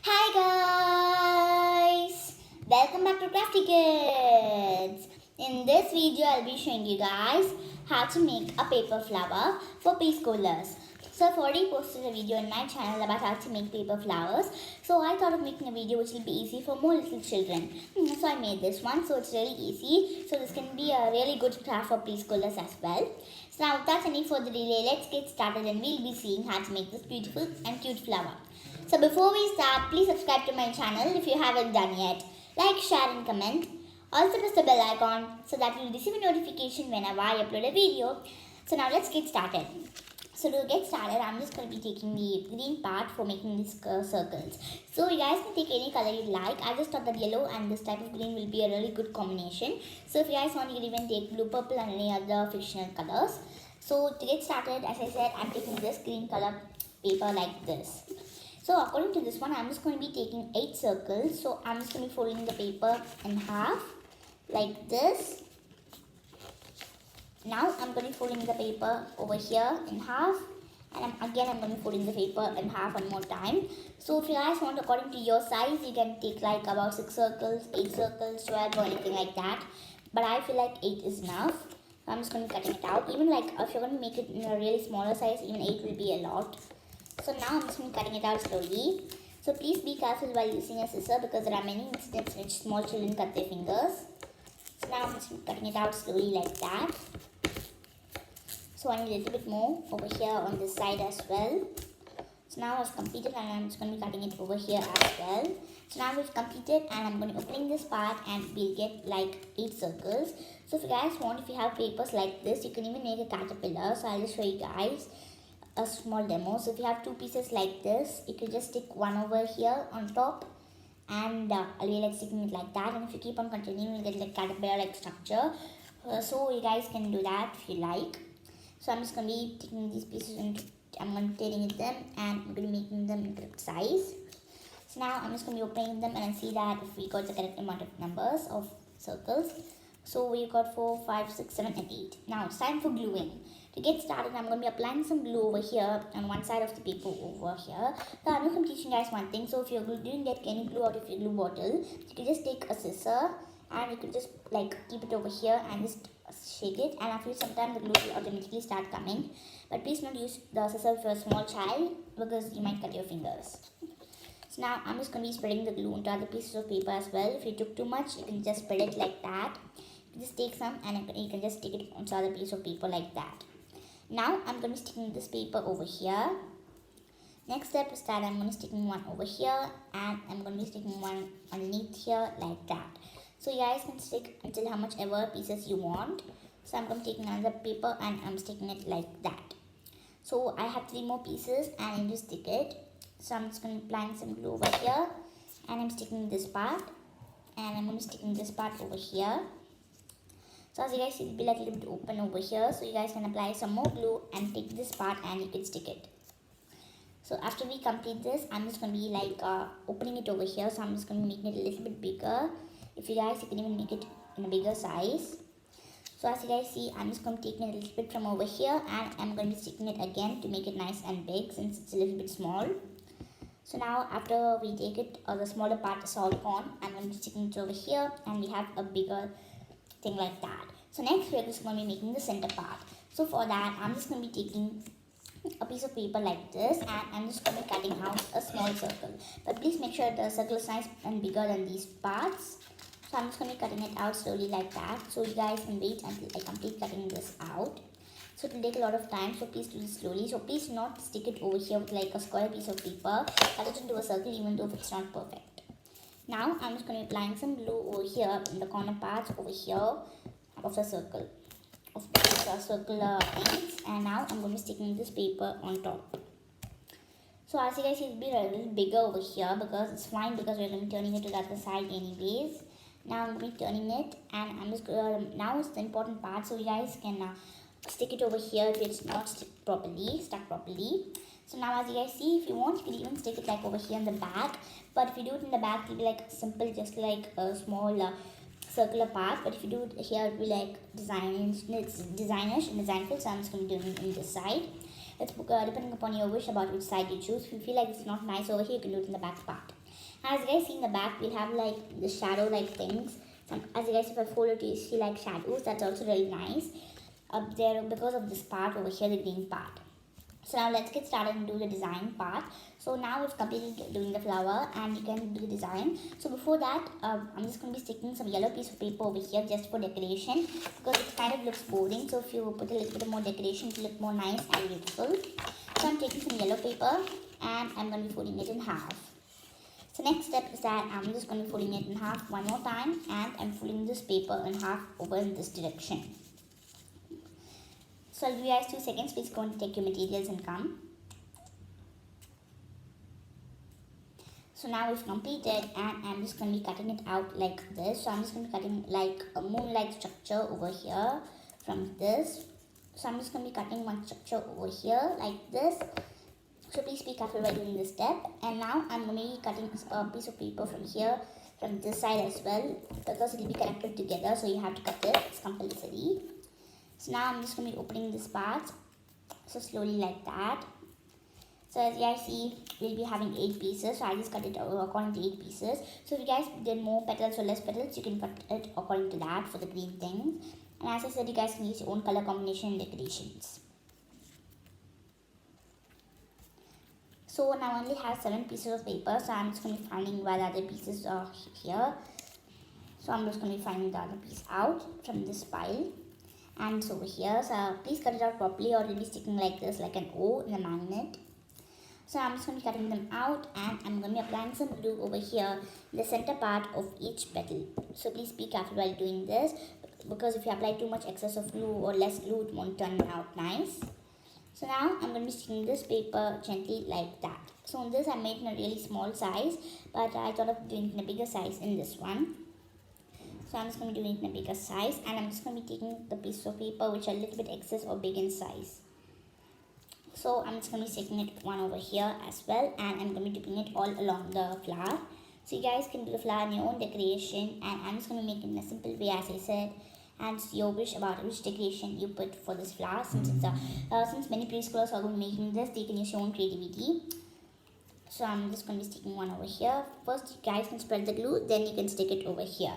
Hi guys! Welcome back to Crafty Kids! In this video, I'll be showing you guys how to make a paper flower for preschoolers. So I've already posted a video on my channel about how to make paper flowers. So I thought of making a video which will be easy for more little children. So I made this one. So it's really easy. So this can be a really good craft for preschoolers as well. So now without any further delay, let's get started and we'll be seeing how to make this beautiful and cute flower. So before we start, please subscribe to my channel if you haven't done yet. Like, share and comment. Also press the bell icon so that you'll receive a notification whenever I upload a video. So now let's get started. So to get started, I'm just going to be taking the green part for making these circles. So you guys can take any color you like. I just thought that yellow and this type of green will be a really good combination. So if you guys want, you can even take blue, purple and any other fictional colors. So to get started, as I said, I'm taking this green color paper like this. So according to this one, I'm just going to be taking 8 circles. So I'm just going to be folding the paper in half like this. Now I'm going to be folding the paper over here in half. And I'm going to be folding the paper in half one more time. So if you guys want, according to your size, you can take like about 6 circles, 8 circles, 12 or anything like that. But I feel like 8 is enough. So I'm just going to be cutting it out. Even like if you're going to make it in a really smaller size, even 8 will be a lot. So now I'm just going to be cutting it out slowly. So please be careful while using a scissor because there are many incidents in which small children cut their fingers. So now I'm just going to be cutting it out slowly like that. So I need a little bit more over here on this side as well. So now I've completed and I'm just going to be cutting it over here as well. So now we've completed and I'm going to opening this part and we'll get like 8 circles. So if you guys want, if you have papers like this, you can even make a caterpillar. So I'll just show you guys a small demo. So if you have 2 pieces like this, you can just stick one over here on top and I'll be like sticking it like that, and if you keep on continuing, you'll get like caterpillar like structure. So you guys can do that if you like. So I'm just going to be taking these pieces and I'm going to be tearing them and I'm going to be making them in correct size. So now I'm just going to be opening them and see that if we got the correct amount of numbers of circles. So we got 4, 5, 6, 7 and 8. Now it's time for gluing. To get started, I'm going to be applying some glue over here on one side of the paper over here. So I'm going to teach you guys one thing. So if you didn't get any glue out of your glue bottle, you can just take a scissor and you can just like keep it over here and just shake it. And after some time, the glue will automatically start coming. But please don't use the scissor for a small child because you might cut your fingers. So now I'm just going to be spreading the glue onto other pieces of paper as well. If you took too much, you can just spread it like that. You just take some and you can just stick it onto other piece of paper like that. Now I'm going to be sticking this paper over here. Next step is that I'm going to be sticking one over here and I'm going to be sticking one underneath here like that. So you guys can stick until how much ever pieces you want. So I'm going to be taking another paper and I'm sticking it like that. So I have 3 more pieces and I need to stick it. So I'm just going to be applying some glue over here and I'm sticking this part and I'm going to be sticking this part over here. So as you guys see, it will be like a little bit open over here. So you guys can apply some more glue and take this part and you can stick it. So after we complete this, I'm just going to be like opening it over here. So I'm just going to be making it a little bit bigger. If you guys, you can even make it in a bigger size. So as you guys see, I'm just going to be taking it a little bit from over here and I'm going to be sticking it again to make it nice and big since it's a little bit small. So now after we take it, the smaller part is all gone, I'm going to be sticking it over here and we have a bigger thing like that. So next we're just going to be making the center part. So for that, I'm just going to be taking a piece of paper like this and I'm just going to be cutting out a small circle. But please make sure the circle is nice and bigger than these parts. So I'm just going to be cutting it out slowly like that. So you guys can wait until I complete cutting this out. So it will take a lot of time, so please do this slowly. So please do not stick it over here with like a square piece of paper. Cut it into a circle even though it's not perfect. Now I'm just going to be applying some glue over here in the corner parts over here of the circle, of the circular ends, and now I'm going to be sticking this paper on top. So as you guys see, it will be a little bigger over here because it's fine because we're going to be turning it to the other side anyways. Now I'm going to be turning it and I'm just now is the important part, so you guys can stick it over here if it's not stuck properly. So now as you guys see, if you want, you can even stick it like over here in the back. But if you do it in the back, it will be like simple, just like a small circular part. But if you do it here, it will be like designish and designful. So I'm just going to do it in this side. It's depending upon your wish about which side you choose. If you feel like it's not nice over here, you can do it in the back part. As you guys see in the back, we'll have like the shadow like things. As you guys, if I fold it, you see like shadows. That's also really nice up there because of this part over here, the green part. So now let's get started and do the design part. So now we've completed doing the flower and you can do the design. So before that, I'm just going to be sticking some yellow piece of paper over here just for decoration, because it kind of looks boring. So if you put a little bit more decoration, it will look more nice and beautiful. So I'm taking some yellow paper and I'm going to be folding it in half. So next step is that I'm just going to be folding it in half one more time, and I'm folding this paper in half over in this direction. So I'll give you guys 2 seconds. Please go and take your materials and come. So now we've completed, and I'm just going to be cutting it out like this. So I'm just going to be cutting like a moon-like structure over here from this. So I'm just going to be cutting one structure over here like this. So please be careful while doing this step. And now I'm going to be cutting a piece of paper from here, from this side as well, because it will be connected together. So you have to cut it. It's compulsory. So now I'm just going to be opening this part. So slowly like that. So as you guys see, we'll be having 8 pieces. So I just cut it according to 8 pieces. So if you guys did more petals or less petals, you can cut it according to that for the green things. And as I said, you guys can use your own color combination and decorations. So now I only have 7 pieces of paper. So I'm just going to be finding where the other pieces are here. So I'm just going to be finding the other piece out from this pile. And it's over here. So please cut it out properly, or it will be sticking like this, like an O in a magnet. So I'm just going to be cutting them out, and I'm going to be applying some glue over here in the center part of each petal. So please be careful while doing this, because if you apply too much excess of glue or less glue, it won't turn out nice. So now I'm going to be sticking this paper gently like that. So in this I made in a really small size, but I thought of doing it in a bigger size in this one. So I'm just going to be doing it in a bigger size, and I'm just going to be taking the pieces of paper which are a little bit excess or big in size. So I'm just going to be sticking it one over here as well, and I'm going to be dipping it all along the flower. So you guys can do the flower in your own decoration, and I'm just going to make it in a simple way as I said. And it's your wish about which decoration you put for this flower. Since since many preschoolers are going to be making this, they can use your own creativity. So I'm just going to be sticking one over here. First you guys can spread the glue, then you can stick it over here.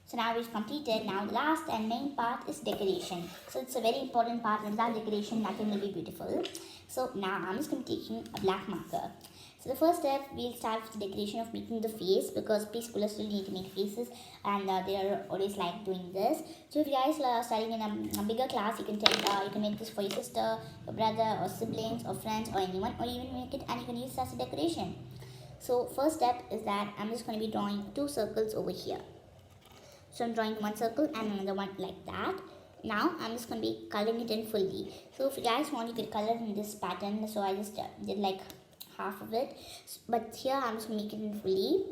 So now we've completed. Now the last and main part is decoration. So it's a very important part, and without decoration nothing will be beautiful. So now I'm just going to be taking a black marker. So the first step, we'll start with the decoration of making the face, because preschoolers still need to make faces, and they are always like doing this. So if you guys are studying in a bigger class, you can you can make this for your sister, your brother, or siblings, or friends, or anyone, or even make it and you can use it as a decoration. So first step is that I'm just going to be drawing 2 circles over here. So I'm drawing one circle and another one like that. Now I'm just going to be coloring it in fully. So if you guys want, you can color in this pattern. So I just did like half of it, but here I'm just going to make it in fully.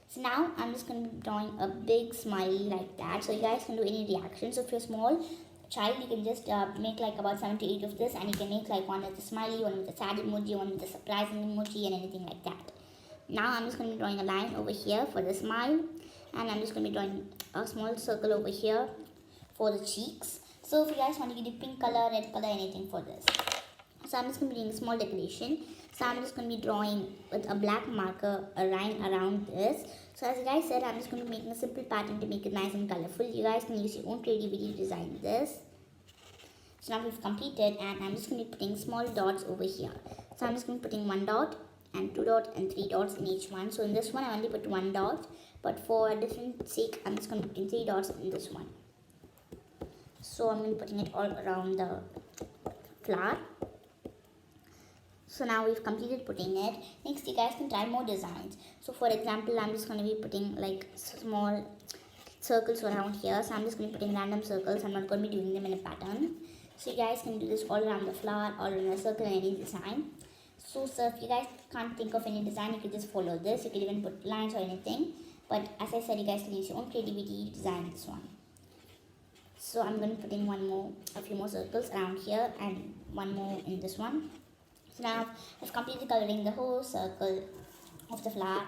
So now I'm just going to be drawing a big smiley like that. So you guys can do any reactions. So if you're a small child, you can just make like about 7 to 8 of this, and you can make like one with a smiley, one with a sad emoji, one with a surprising emoji, and anything like that. Now I'm just going to be drawing a line over here for the smile, and I'm just going to be drawing a small circle over here for the cheeks. So if you guys want to get a pink color, red color, anything for this. So I'm just going to be doing a small decoration. So I'm just going to be drawing with a black marker a line around this. So as you guys said, I'm just going to be making a simple pattern to make it nice and colorful. You guys can use your own creativity to design this. So now we've completed, and I'm just going to be putting small dots over here. So I'm just going to be putting 1 dot and 2 dots and 3 dots in each one. So in this one I only put 1 dot, but for a different sake I'm just going to put 3 dots in this one. So I'm going to be putting it all around the flower. So now we've completed putting it. Next you guys can try more designs. So for example, I'm just going to be putting like small circles around here. So I'm just going to be putting random circles. I'm not going to be doing them in a pattern. So you guys can do this all around the flower, all around the circle, and any design. So if you guys can't think of any design, you can just follow this. You can even put lines or anything. But as I said, you guys can use your own creativity to design this one. So I'm going to be putting a few more circles around here, and one more in this one. So now I've completed coloring the whole circle of the flower,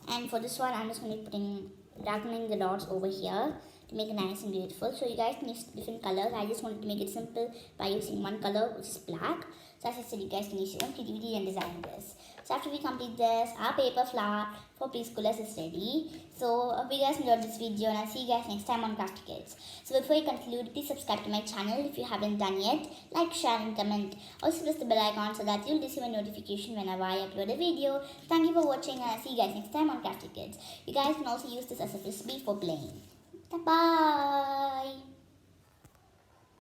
and for this one I'm just going to be putting darkening the dots over here to make it nice and beautiful. So you guys can use different colors. I just wanted to make it simple by using one color, which is black. So So as I said, you guys can use your own creativity and design this. So after we complete this, our paper flower for preschoolers is ready. So hope you guys enjoyed this video, and I'll see you guys next time on Crafty Kids. So before you conclude, please subscribe to my channel if you haven't done yet. Like, share and comment. Also press the bell icon so that you'll receive a notification whenever I upload a video. Thank you for watching, and I'll see you guys next time on Crafty Kids. You guys can also use this as a frisbee for playing. Bye.